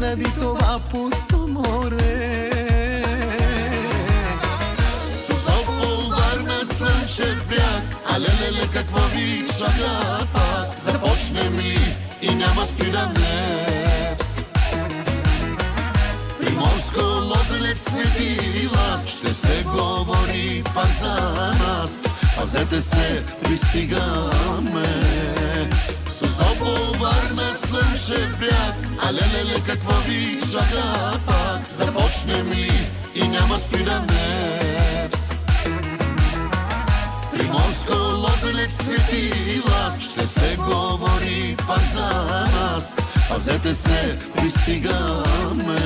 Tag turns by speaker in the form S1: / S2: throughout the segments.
S1: заради това пусто море.
S2: Созопол, Варна, Слънчев бряг, а леле, какво ви чака пак? Започнем ли и няма спиране? Приморско, Лозенец, Свети Влас, ще се говори пак за нас. Пазете се, пристигаме. Созопол, Варна, Слънчев бряг, а леле, какво ви чака пак? Започнем ли и няма спиране? Приморско, Лозенец, Свети Влас, ще се говори пак за нас. Пазете се, пристигаме.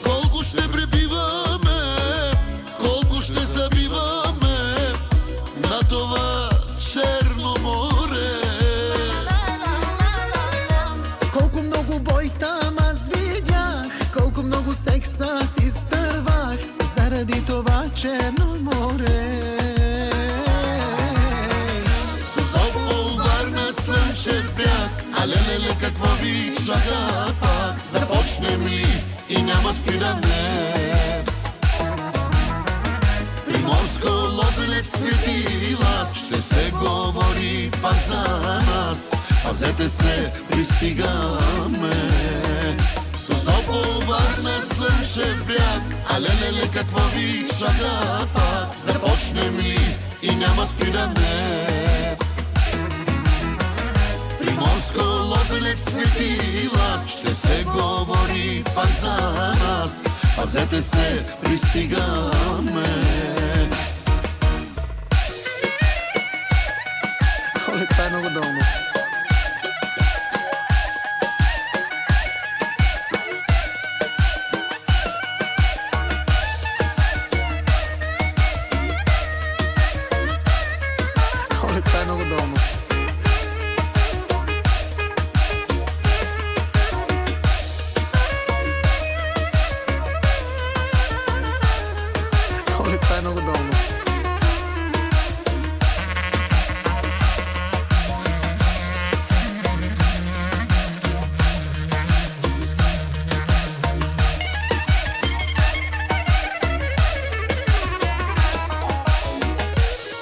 S2: Колко ще пребиваме, колко ще забиваме на това Черно море.
S1: Колко много бой там аз видях, колко много секс аз изтървах заради това Черно море.
S2: Созопол, Варна, Слънчев бряг, а леле, какво ви чака пак? Започнем ли и няма спиране? Приморско, Лозенец, Свети Влас, ще се говори пак за нас. Пазете се, пристигаме. Созопол, Варна, Слънчев бряг, а леле, какво ви чака пак? Започнем ли и няма спиране? Приморско, Лозенец, Свети Влас, ще се говори пак за нас. Пазете се, пристигаме.
S1: Оле, това е много долно. Оле, това е много долно. Оле, това е много долно.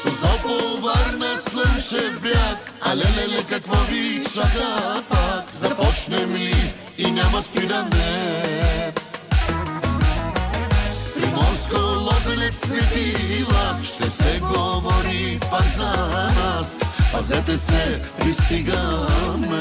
S2: Созопол, Варна, Слънчев бряг, а леле, какво ви чака пак? Започнем ли и няма спиране? Приморско, Лозенец, Свети Влас, ще се говори пак за нас. Пазете се, пристигаме.